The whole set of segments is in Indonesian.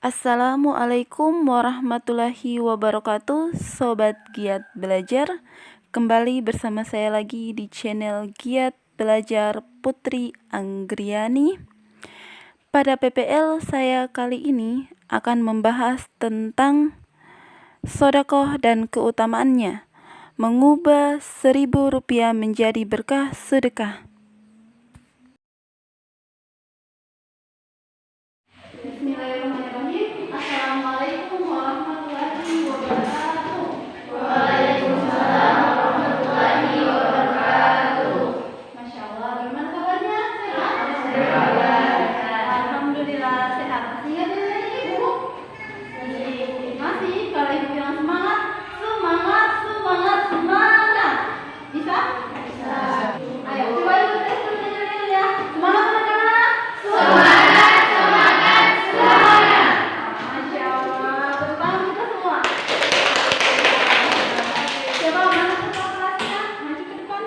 Assalamualaikum warahmatullahi wabarakatuh, Sobat Giat Belajar. Kembali bersama saya lagi di channel Giat Belajar Putri Anggriani. Pada PPL saya kali ini akan membahas tentang sedekah dan keutamaannya. Mengubah Rp1.000 menjadi berkah sedekah. Bismillahirrahmanirrahim. Assalamualaikum warahmatullahi wabarakatuh. Waalaikumsalam warahmatullahi wabarakatuh. Masya Allah, gimana kabarnya? Sehat? Sehat. Alhamdulillah sehat. Masih ingat ini Ibu? Masih. Kalau Ibu bilang semangat, semangat, semangat, semangat. Bisa? Bisa. Ayo, coba Ibu tes dulu ya. Semangat anak-anak. Semangat, semangat, semangat. Masya Allah, tepuk tangan kita semua. Coba mana ketua kelasnya? Maju ke depan.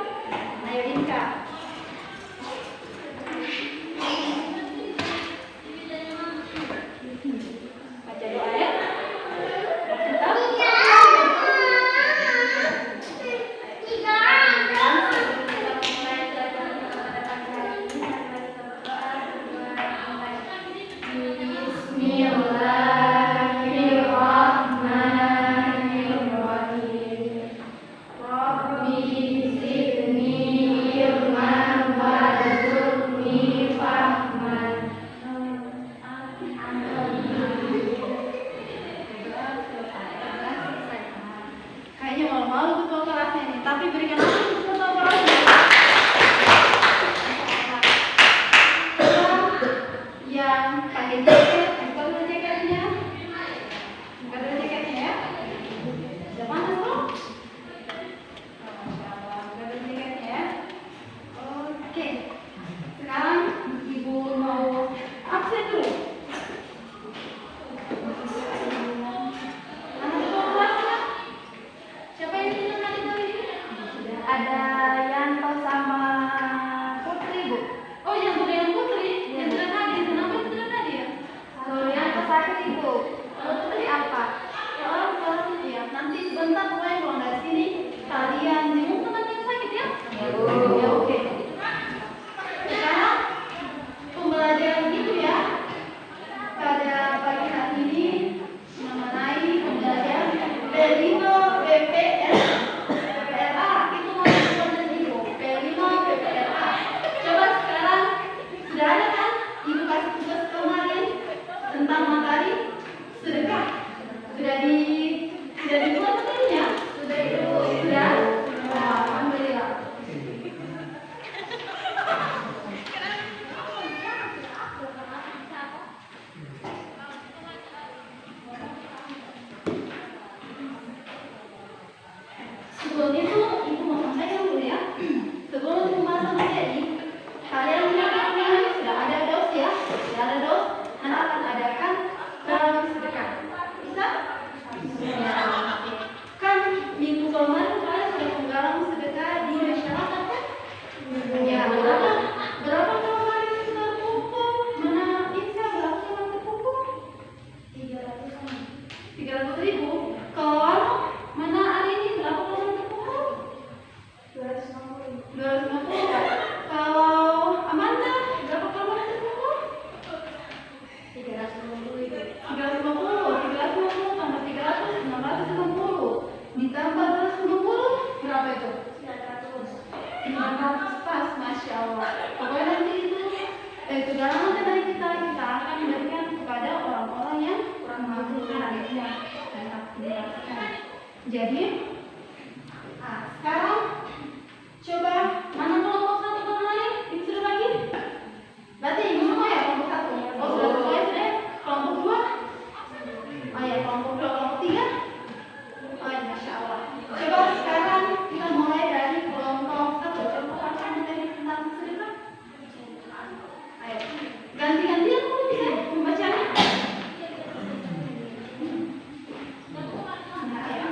Ayo Inka. Baca doa ya. Bismillahirrahmanirrahim. Rabbi zidni ilman warzuqni fahman. Kayaknya malu-malu ketua kelasnya nih, tapi berikan aku ketua kelasnya. Yang pakai jaket, buka dulu jaketnya. Buka dulu jaketnya ya. Udah panas tuh? Masya Allah, buka dulu jaketnya ya. Oke, sekarang Ibu mau absen dulu. Mana ketua kelasnya? Siapa yang bilang tadi tadi? Ada Yanto sama Putri, Bu. Oh, yang Putri? Yang bilang tadi, kenapa yang bilang tadi ya? Kalau Yanto sakit, Ibu. Putri apa? Ya, nanti sebentar pokoknya kalau dari sini kalian jenguk teman yang sakit ya? Ya, oke. Sekarang pembelajaran itu ya pada pagi hari ini mengenai pembelajaran P5 PPL PPLA. Itu mau konten Ibu P5 PPLA. Coba sekarang sudah ada kan Ibu kasih tugas kemarin tentang materi sedekah. Sudah dibuat materinya? Sudah Ibu? Sudah? Wah, alhamdulillah. Sebelum itu, Ibu mau sampaikan dulu ya. Sebelum pembahasan materi, kalian menyampaikan sudah ada dos ya? Sudah ada dos. Anak akan adakan tarawih sedekah. Bisa? Ya. Kan minggu kemarin kalian sudah menggalang sedekah di masyarakat kan? Ya, berapa kemarin sudah terkumpul? Mana Insa berapa yang terkumpul? 300.000. Kalau mana hari ini berapa orang terkumpul? 250. Kalau Amanda berapa orang terkumpul? 350 tambah 300, 660. Ditambah 250, berapa itu? 900 pas, Masya Allah. Pokoknya nanti itu kegalangan dari kita akan memberikan kepada orang-orang yang kurang mampu harinya. Jadi, sekarang coba mana kelompok satu kelompok lain? Ini sudah bagi? Berarti ini semua ya kelompok satu. Oh sudah sesuai sudah. Kelompok dua? Oh ya kelompok dua, kelompok tiga? Oh ya Masya Allah. Coba sekarang kita mulai dari kelompok satu. Coba apa materi tentang sedekah? Ayo ganti-gantian dulu bisa membacanya. Nah, ayo.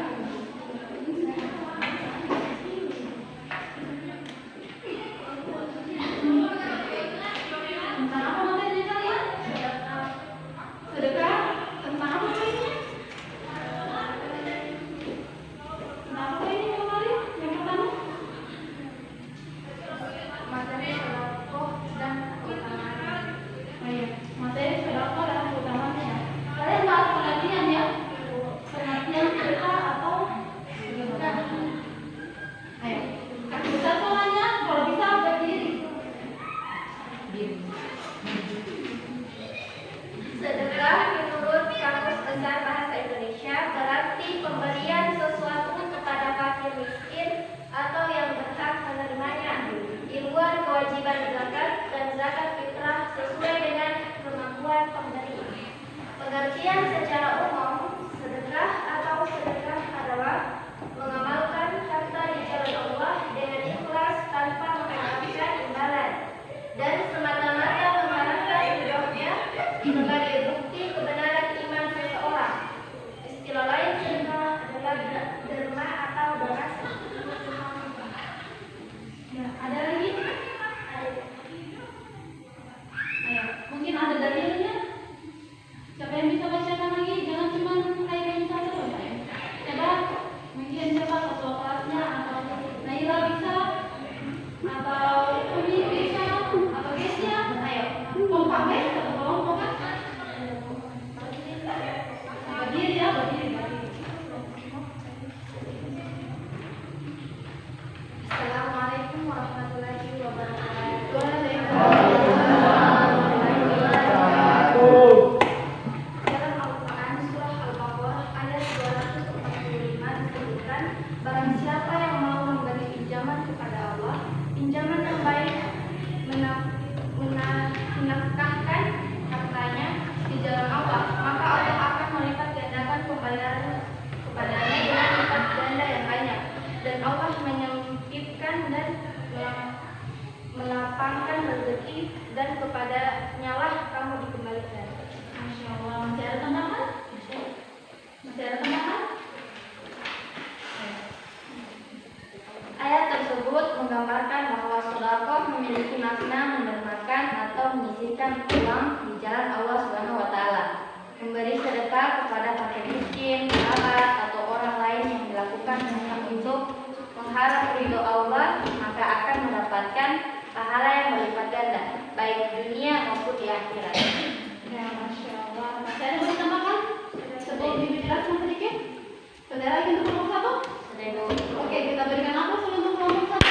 barang siapa yang mau memberi pinjaman kepada Allah, pinjaman yang baik, menafkahkan hartanya di jalan Allah, maka Allah akan melipat gandakan pembayaran kepadanya dengan lipat ganda yang banyak, dan Allah menyempitkan dan melapangkan rezeki, dan kepadanya lah kamu dikembalikan. Masya Allah. Masih ada tambahan? Masih ada tambahan? Ayat tersebut menggambarkan bahwa sedekah memiliki makna mendermakan atau menyisihkan uang di jalan Allah Subhanahu wa taala. Memberi sedekah kepada fakir miskin, kerabat, atau orang lain yang dilakukan hanya untuk mengharap ridho Allah, maka akan mendapatkan pahala yang berlipat ganda, baik di dunia maupun di akhirat. Ya, Masya Allah. Masih ada yang tambahkan? Sebelum dijelaskan sedikit? Saudara lagi untuk kelompok satu? Oke, kita berikan aplaus untuk kelompok satu.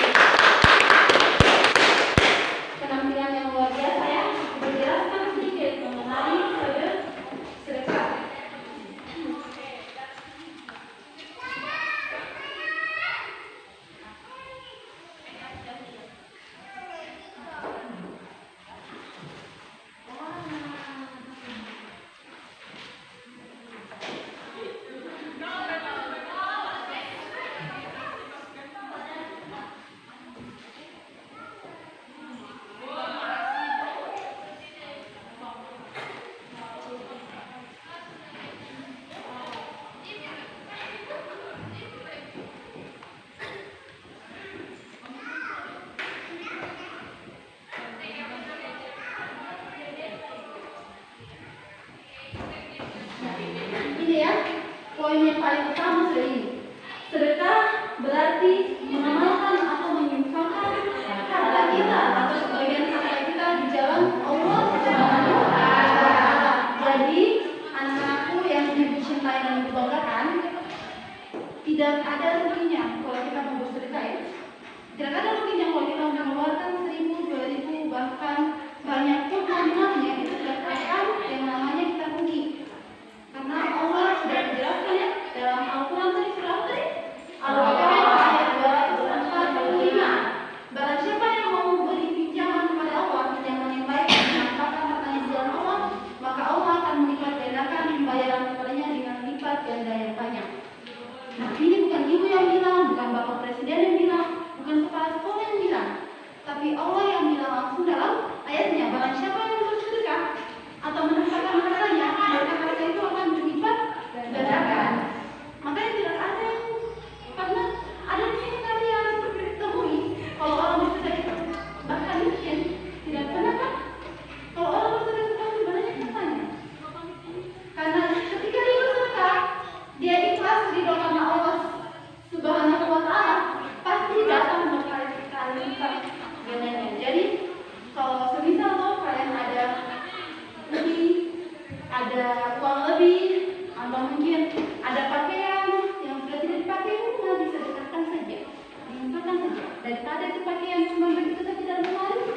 Penampilan yang luar biasa ya. Berjelaskan sedikit mengenai sedekah. Ini ya, poin yang paling utama sudah ini. Sedekah berarti mengamalkan atau menginfakkan harta kita atau sebagian harta kita di jalan Allah Subhanahu wa taala. Jadi, anak-anakku yang dicintai dan dibanggakan, tidak ada ruginya kalau kita mau bersedekah ya. Tidak ada ruginya kalau kita mengeluarkan 1.000, 2.000, bahkan banyak pun nominalnya itu tidak akan yang namanya kita rugi. Karena Allah sudah menjelaskan ya dalam Al-Quran tadi surah tadi Al-Baqarah ayat 245. Barang siapa yang mau beri pinjaman kepada Allah, pinjaman yang baik, menempatkan hartanya di jalan Allah, maka Allah akan melipat gandakan pembayaran kepadanya dengan lipat ganda yang banyak. Nah, ini bukan ibu yang bilang, bukan bapak presiden yang bilang, bukan kepala sekolah yang bilang, tapi Allah yang bilang langsung dalam ayatnya. Barang siapa yang bersedekah atau menempatkan hartanya, maka harta itu akan berlipat gandakan. Makanya tidak ada yang karena ada di sini kali yang temui kalau orang bersedekah bahkan miskin tidak pernah kan? Kalau orang bersedekah pasti banyak hartanya. Karena ketika dia bersedekah, dia ikhlas ridho karena Allah Subhanahu wa taala, pasti datang berkali-kali lipat gandanya. Jadi kalau semisal kalian ada lebih, ada uang lebih, atau mungkin ada pakaian yang sudah tidak dipakai, bisa disedekahkan saja, diinfakkan saja, daripada itu pakaian cuma begitu saja dalam lemari,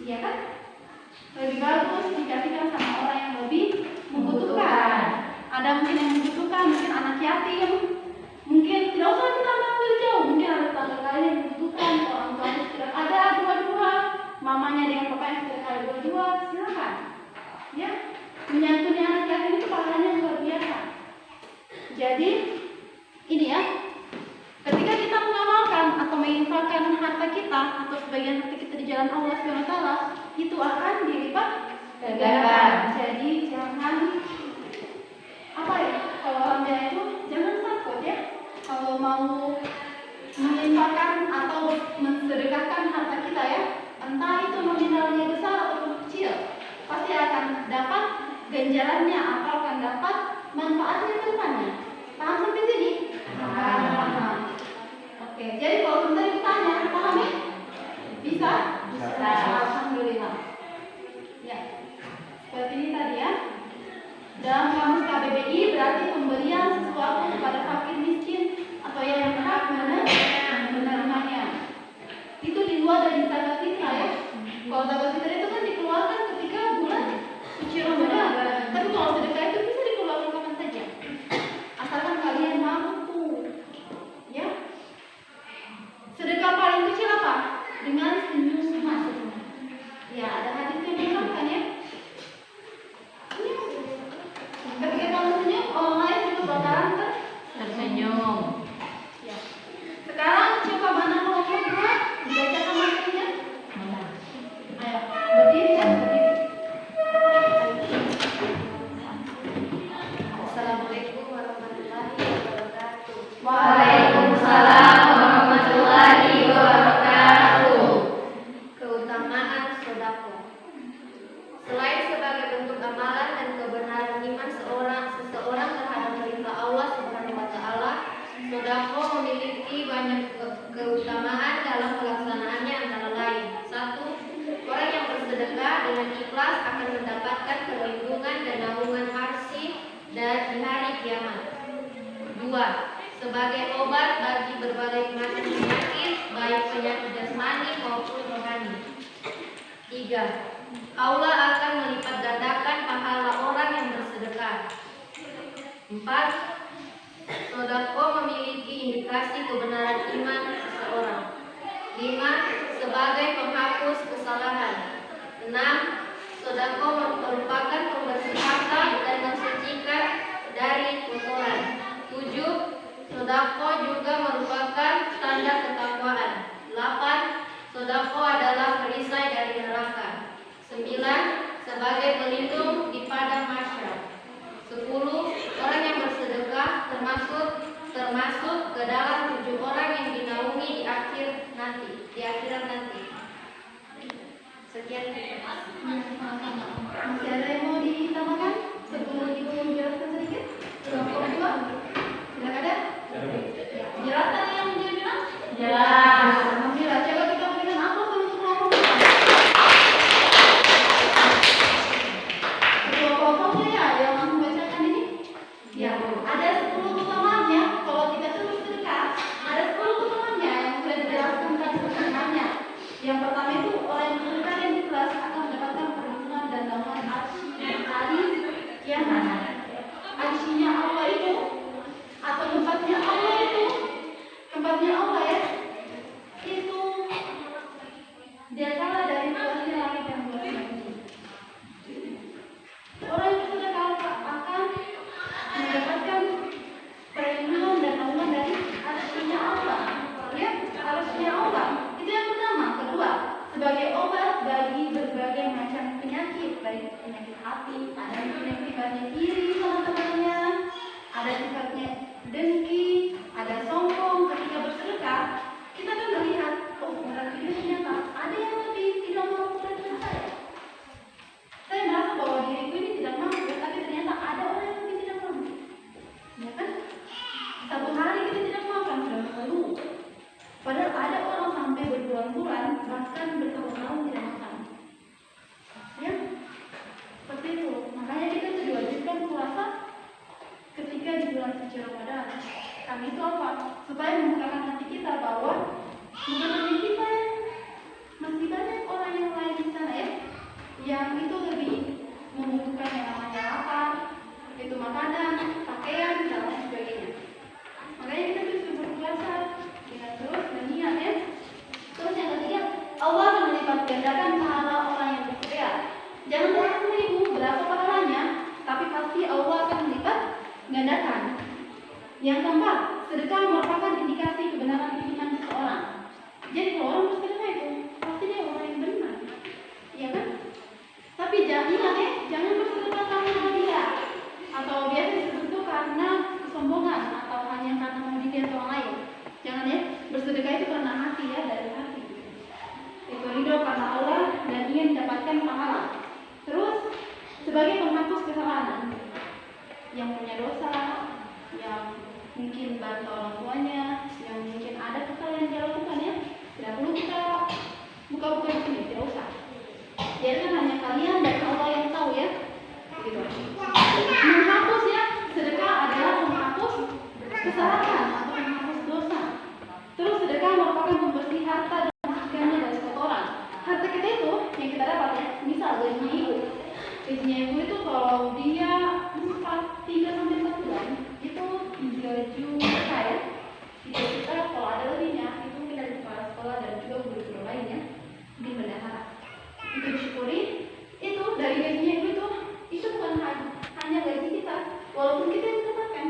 iya kan? Lebih bagus dikasihkan sama orang yang lebih membutuhkan. Ada mungkin yang membutuhkan, mungkin anak yatim, mungkin tidak usah kita ambil jauh, mungkin ada tetangga kalian yang membutuhkan, orang tua yang tidak ada dua-dua, mamanya dengan bapaknya tidak ada dua-dua, silakan. Ya, menyantuni anak yatim itu pahalanya luar biasa. Jadi ini ya, ketika kita mengamalkan atau menginfakkan harta kita atau sebagian harta kita di jalan Allah SWT, itu akan dilipat gandakan. Jadi jangan apa ya, kalau orang bilang itu jangan takut ya, kalau mau menginfakkan atau mensedekahkan harta kita ya, entah itu nominalnya besar atau kecil, pasti akan dapat ganjarannya atau akan dapat manfaatnya ke depannya. Paham sampai sini? Paham. Oke, jadi kalau sebentar ditanya, paham ya? Bisa? Bisa. Alhamdulillah. Ya, seperti ini tadi ya. Dalam kamus KBBI berarti pemberian sesuatu kepada fakir miskin atau yang berhak menerimanya. Itu di luar dari zakat fitrah ya. Kalau zakat fitrah itu kan dikeluarkan ketika bulan suci Ramadan. Tapi kalau sedekah itu bisa dikeluarkan kapan saja. Waalaikumsalam warahmatullahi wabarakatuh. Keutamaan sedekah. Selain sebagai bentuk amalan dan kebenaran iman seseorang terhadap perintah Allah Subhanahu wa taala, sedekah memiliki banyak keutamaan dalam pelaksanaannya, antara lain: 1. Orang yang bersedekah dengan ikhlas akan mendapatkan perlindungan dan naungan arsy di hari kiamat. 2. Sebagai obat bagi berbagai macam penyakit, baik penyakit jasmani maupun rohani. 3. Allah akan melipat gandakan pahala orang yang bersedekah. 4. Sedekah memiliki indikasi kebenaran iman seseorang. 5. Sebagai penghapus kesalahan. 6. Sedekah merupakan pembersih harta dan mensucikan dari kotoran. 7. Sedekah juga merupakan tanda ketakwaan. 8. Sedekah adalah perisai dari neraka. 9. Sebagai pelindung di padang mahsyar. 10. Orang yang bersedekah termasuk ke dalam 7 orang yang dinaungi di akhirat nanti. Sekian. Masih ada yang mau ditambahkan sebelum Ibu menjelaskan sedikit? Kelompok kedua, sudah ada? Jelas tadi yang dia bilang? Jelas. Alhamdulillah. Coba kita berikan aplaus untuk kelompok kedua. Kedua kelompoknya ya, yang langsung bacakan ini. Ya, ada 10 utamaannya. Kalau kita terus sedekah, ada 10 utamaannya yang sudah dijelaskan tadi sebenarnya. Yang pertama itu orang yang bersedekah dan ikhlas akan mendapatkan perlindungan dan naungan arsy hari kiamat. Arsy-nya Allah itu atau tempatnya Allah itu, tempatnya Allah ya, itu dia kalah dari luasnya langit yang luasnya bumi. Orang yang bersedekah akan mendapatkan perlindungan dan naungan dari arsy-nya Allah. Ya, arsy-nya Allah. Itu yang pertama. Kedua, sebagai obat bagi berbagai macam penyakit, baik penyakit hati, ada yang sifatnya iri sama temannya, ada sifatnya dengki, ada sombong. Ketika bersedekah, kita kan melihat, oh orang ini ternyata ada yang lebih tidak mampu dari saya. Saya merasa bahwa diriku ini tidak mampu, tapi ternyata ada orang yang lebih tidak mampu. Ya kan? Satu hari kita tidak makan, sudah mengeluh. Padahal ada orang sampai berbulan-bulan, bahkan bertahun-tahun tidak makan. Ya, seperti itu. Makanya kita diwajibkan puasa ketika di bulan suci Ramadan. Kami itu apa? Supaya membukakan hati kita bahwa bukan hanya kita, masih banyak orang yang lain di sana ya, yang itu lebih membutuhkan yang namanya lapar, itu makanan, pakaian, dan lain sebagainya. Makanya kita bisa berpuasa dengan terus berniat ya. Terus yang ketiga, Allah akan melipat gandakan pahala orang yang bersedekah. Jangan terasa ibu berapa pahalanya, tapi pasti Allah akan melipat gandakan. Yang keempat, sedekah merupakan indikasi kebenaran iman seseorang. Jadi kalau orang bersedekah itu pasti dia orang yang benar, iya kan? Tapi jangan ingat ya, jangan bersedekah karena hadiah atau biasa disebut itu karena kesombongan atau hanya karena mau dilihat orang lain. Jangan ya, bersedekah itu karena hati ya, dari hati. Itu ridho karena Allah dan ingin mendapatkan pahala. Terus sebagai penghapus kesalahan, yang punya dosa, yang mungkin bantu orang tuanya, yang mungkin ada kesalahan yang dia lakukan ya, tidak perlu kita buka-buka di sini, tidak usah. Jadi kan hanya kalian dan Allah yang tahu ya. Gitu. Menghapus ya, sedekah adalah menghapus kesalahan atau menghapus dosa. Terus sedekah merupakan pembersih harta dan mensucikannya dari kotoran. Harta kita itu yang kita dapat ya, misal gajinya ibu. Gajinya ibu itu kalau dia 3-4 bulan itu 3 juta ya. 3 juta kalau ada lebihnya itu mungkin dari kepala sekolah dan juga guru-guru lainnya di bendahara. Itu disyukuri, itu dari gajinya ibu itu bukan hanya gaji kita, walaupun kita yang mendapatkan,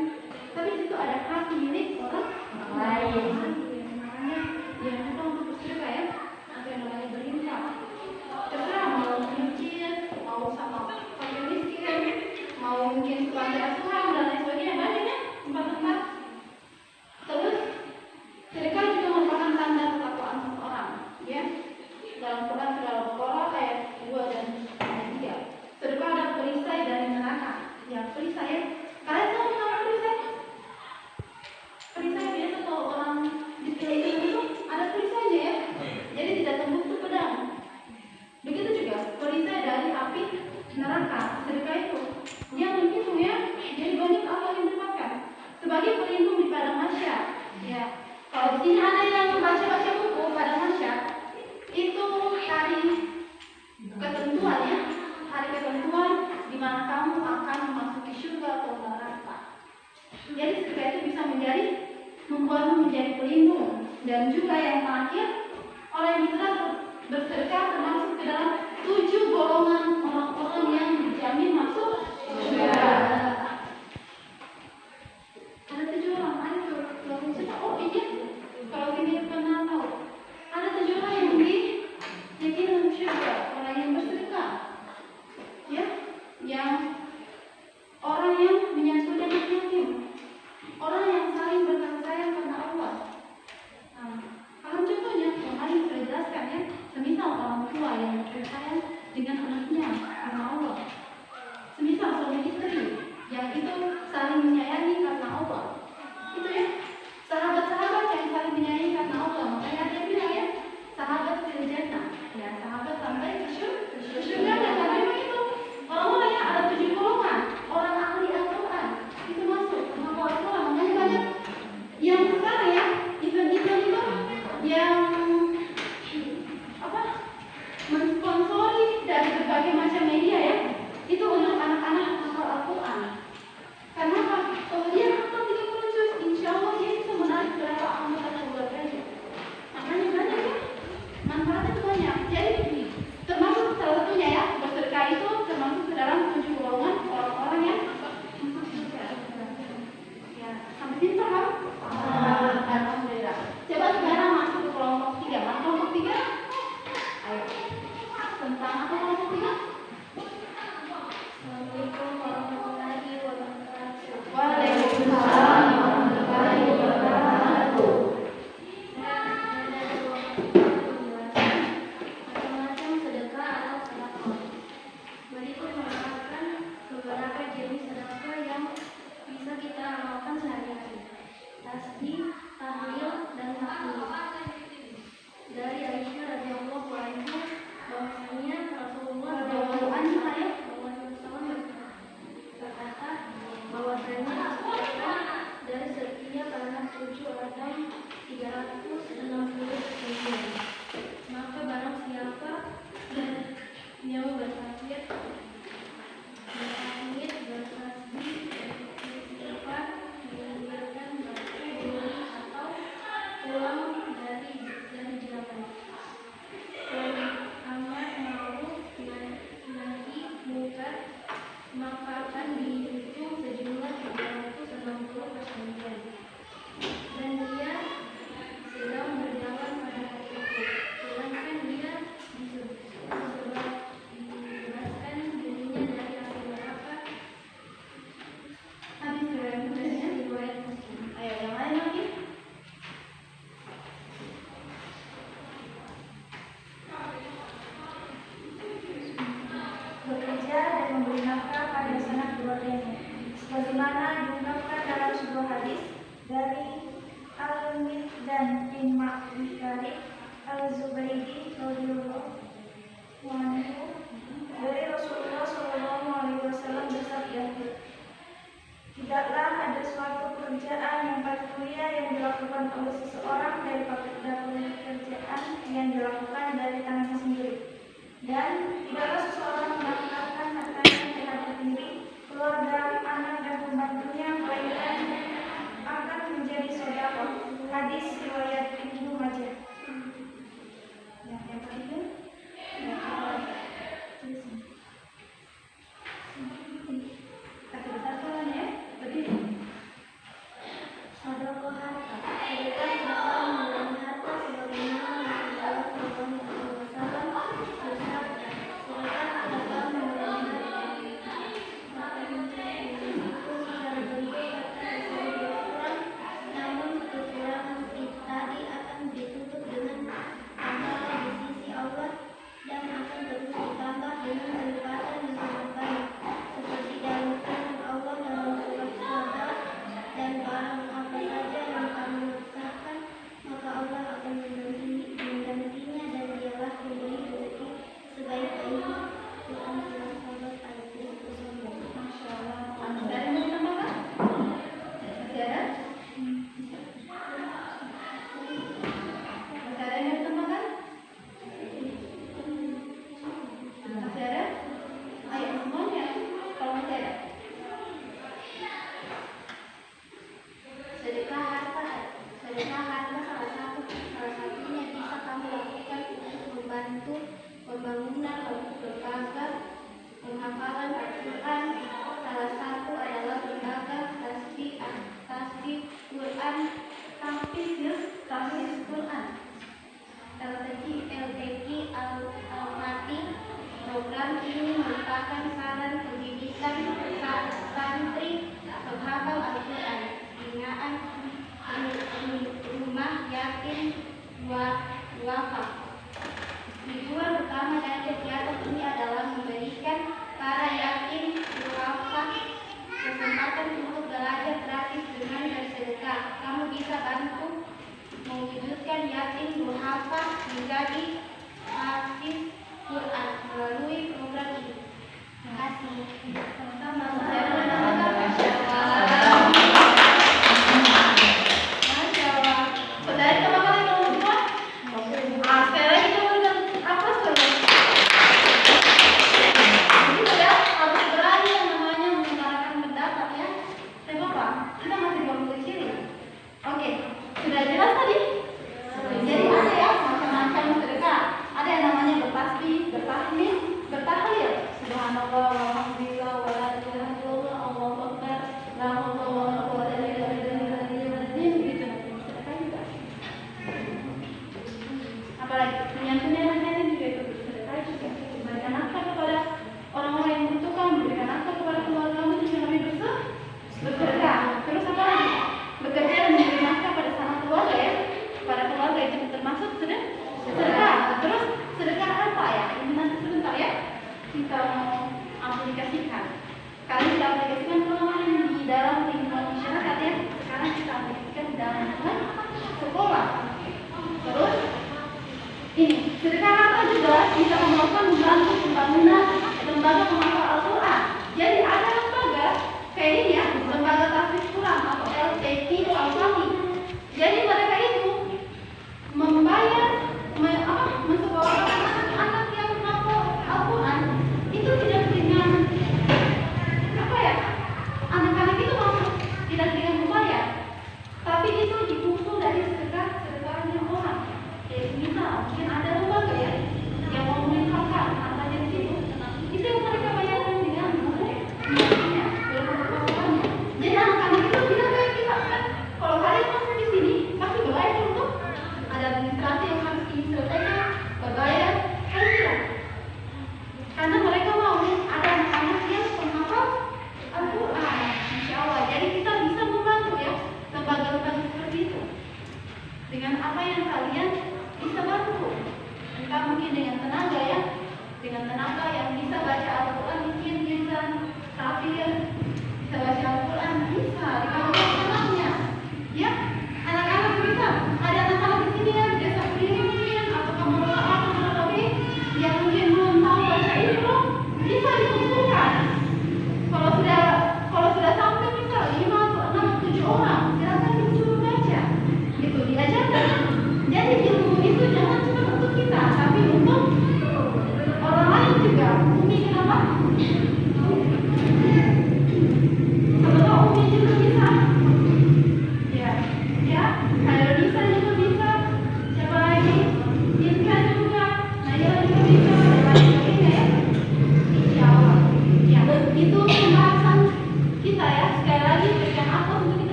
tapi itu ada hak milik orang lain. Makanya jangan lupa untuk bersedekah ya, apa yang namanya berinfak. Terserah mau miskin, mau sama fakir miskin, mau mungkin panti asuhan dan lain sebagainya, banyak ya tempat-tempat. Atau di padang mahsyar. Ya, kalau di sini ada yang baca buku padang mahsyar, itu hari ketentuan ya, hari ketentuan di mana kamu akan memasuki surga atau neraka. Jadi surga itu bisa membuatmu menjadi pelindung. Dan juga yang terakhir, orang yang telah bersedekah termasuk ke dalam 7 golongan orang-orang yang dijamin masuk surga. Ada 7 orang, ayo kalau cerita, oh iya, kalau ini pernah tahu, ada 7 orang yang dijamin masuk surga, orang yang bersedekah, ya, yang orang yang menyantuni anak yatim, orang yang saling berkasih sayang karena Allah. Nah, kalau contohnya, yang tadi sudah jelaskan ya, semisal orang tua yang berkasih sayang dengan anaknya karena Allah, semisal suami istri yang itu saling menyayangi karena Allah, itu ya, sahabat-sahabat yang saling menyayangi karena Allah. Makanya dia bilang ya, sahabat fil jannah, ya sahabat sampai ke surga. Dan karena itu orang-orang yang ada 7 golongan, orang ahli Al-Quran itu masuk sama Al-Quran. Makanya banyak yang sekarang ya, event-event itu yang apa, mensponsori dari berbagai macam media ya, itu untuk anak-anak hafal Al-Quran. Karena apa? Kalau dia hafal 30 juz, insya Allah dia bisa menarik berapa anggota keluarganya. Makanya banyak ya, manfaatnya itu banyak. Jadi termasuk salah satunya ya, bersedekah itu termasuk ke dalam 7 golongan orang-orang yang ya, sampai sini paham? Alhamdulillah. Coba sekarang masuk ke kelompok 3. Mana kelompok 3? Ayo. Tentang apa kelompok 3? Assalamualaikum warahmatullahi wabarakatuh. Waalaikumsalam warahmatullahi wabarakatuh. Macam-macam sedekah atau sedekah. Berikut merupakan beberapa jenis sedekah yang bisa kita amalkan sehari-hari. Tasbih, tahlil, dan takbir. Dari Aisyah radhiyallahu anha bahwasanya Rasulullah Radhiyallahu anha ya. berkata bahwasanya dari setiap anak cucu Adam 360 maka barang siapa yang bertakbir, bertasbih, beristighfar, menggembirakan diri atau pulang dari jalan, amar ma'ruf nahi munkar, maka akan dihitung sejumlah 360 persendian. Dan dia sedang berjalan pada hari itu, sedangkan dia dibebaskan dirinya dari api neraka. Hadis riwayat Muslim. Ayo yang lain lagi. Bekerja dan memberi nafkah pada sanak keluarganya, sebagaimana diungkapkan dalam sebuah hadis dari Al-Miqdam bin Ma'rifari Al-Zubaydi radhiyallahu anhu dari Rasulullah SAW bersabda, tidaklah ada suatu pekerjaan yang paling mulia yang dilakukan oleh seseorang daripada pekerjaan yang dilakukan dari tangannya sendiri. Dan tidaklah seseorang menafkahkan hartanya terhadap diri, keluarga, anak, dan pembantunya, melainkan akan menjadi sedekah. Hadis riwayat Ibnu Majah. Yang ketiga. Kata besar ya. Berdiri. Sedekah harta. Sedekah dapat mengurangi harta sebagaimana Rasulullah SAW bersabda, sedekah dapat mengurangi harta. Maka mencari risiko secara bentuk harta bisa berkurang, namun kekurangan kita Tahfiz Quran. LTQ Al-Fatih. Program ini merupakan saran pendidikan santri penghafal Al-Quran binaan rumah yatim wakaf. Tujuan utama dari kegiatan ini adalah memberikan para yatim wakaf kesempatan untuk belajar gratis dengan bersedekah. Kamu bisa bantu mewujudkan yatim duafa menjadi hafiz Quran melalui program ini. Terima kasih. Masya Allah. Saudari apa kali ngomong semua? Sekali lagi kamu bilang apa saudara? Jadi saudara harus berani yang namanya mengutarakan pendapat ya. Tapi apa? Kita masih belum kecil ya. Oke, sudah jelas tadi? Jadi ada ya macam-macam sedekah. Ada yang namanya bertasbih, bertahmid, bertahlil. Subhanallah, walhamdulillah, wala ilaha illallah,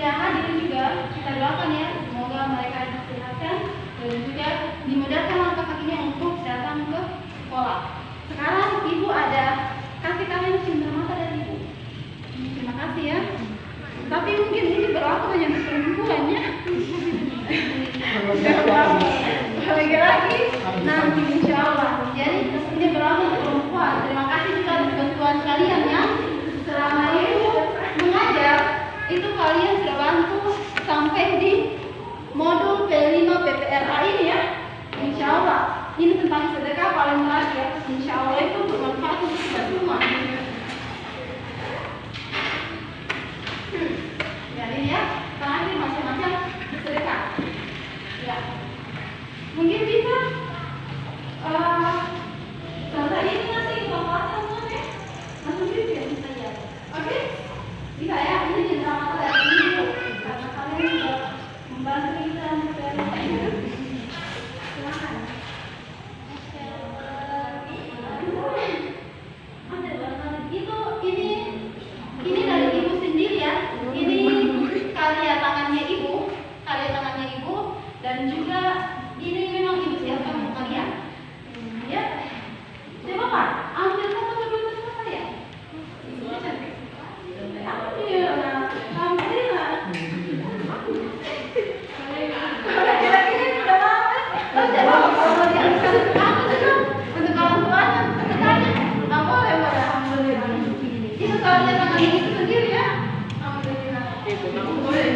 sudah hadir juga, kita doakan ya, semoga mereka disehatkan dan juga dimudahkan langkah kakinya untuk datang ke sekolah. Sekarang ibu ada kasih kalian cinta mata dari ibu. Terima kasih ya. Tapi mungkin ini berlaku hanya untuk perempuan ya. Lagi-lagi nanti insya Allah. Jadi ini berlaku untuk perempuan. Terima kasih juga atas bantuan kalian ya. Selama ibu mengajar, itu kalian sudah bantu sampai di modul P5 PPRA ini ya. Insya Allah ini tentang sedekah paling terakhir. Insya Allah itu bermanfaat untuk kita semua. Jadi ya, terakhir macam-macam sedekah. Ya, mungkin bisa selesai ini nanti kita bahas semuanya. Langsung gitu ya bisa ya. Oke, bisa ya. Ini cinta mata dari ibu karena kalian juga membantu kita untuk silakan. Ini dari ibu sendiri ya. Ini karya tangannya ibu dan juga ini memang ibu siapkan untuk kalian. Ya, siapa Pak? Ambil satu kedua saya. Alhamdulillah. Kira-kira udah banget. Untuk orang tuanya, setelahnya, boleh. Alhamdulillah. Itu karya tangan ibu sendiri ya. Alhamdulillah. Boleh.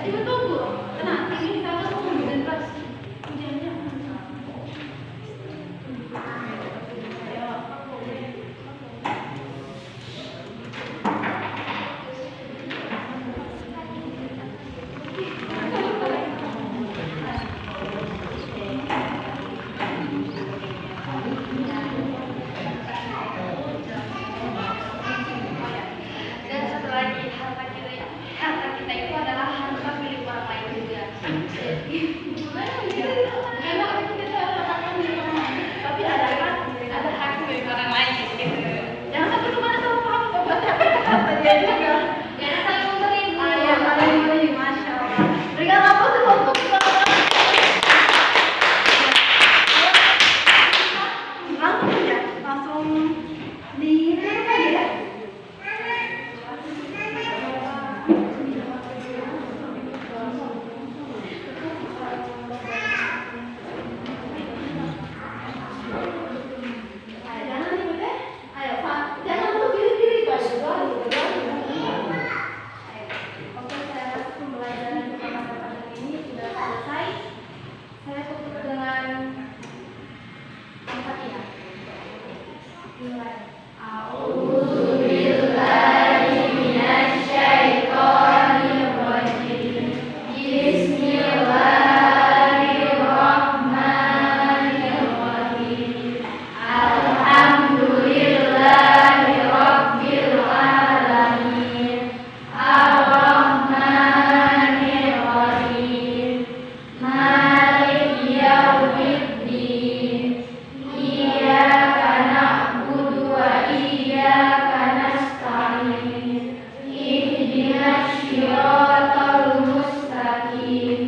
Ibu tunggu, tenang, ini kita tunggu dan terus ujiannya. Dan satu lagi, harta kita itu adalah Siratal mustaqim.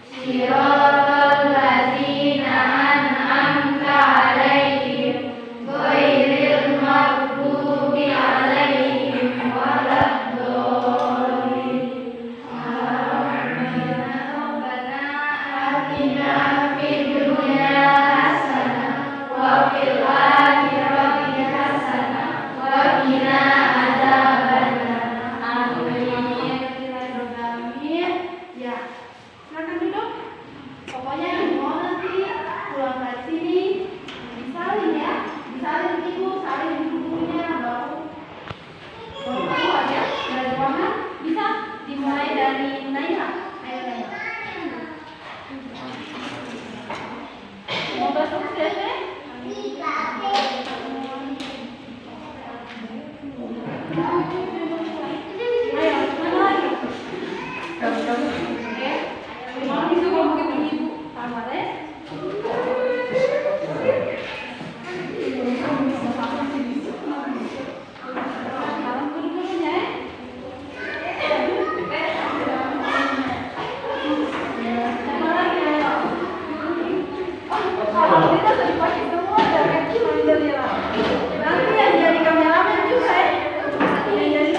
Siratal ladzina an'amta 'alaihim ghairil maghdubi 'alaihim waladdallin. Rabbana atina fid dunya hasanah wa fil akhirati hasanah wa qina adzabannar. Amin. Ya, silakan duduk. Pokoknya mau nanti pulang dari sini disalin ya, disalin ibu, salin bukunya, baru keluar ya dari ruangan. Bisa dimulai dari Naila. Ayo Naila. Semoga sukses ya. Ayo, mana lagi? Oke. Mau disuruh mungkin ibu sama deh. Salam guru-gurunya ya. Sama lagi ayo. Kalau kita sudah dipakai semua dari kecil alhamdulillah. Nanti yang jadi kameramen juga ya. Yang jadi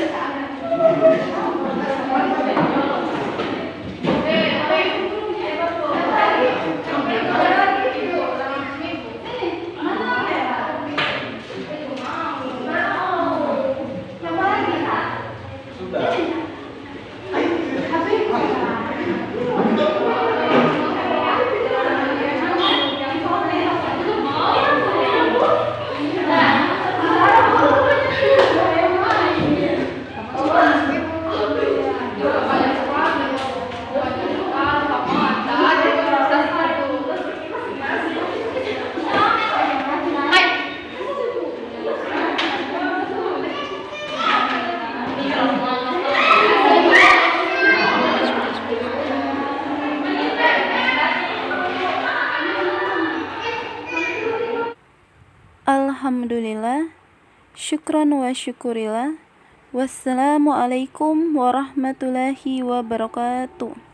Alhamdulillah, syukran wa syukurillah. Wassalamualaikum warahmatullahi wabarakatuh.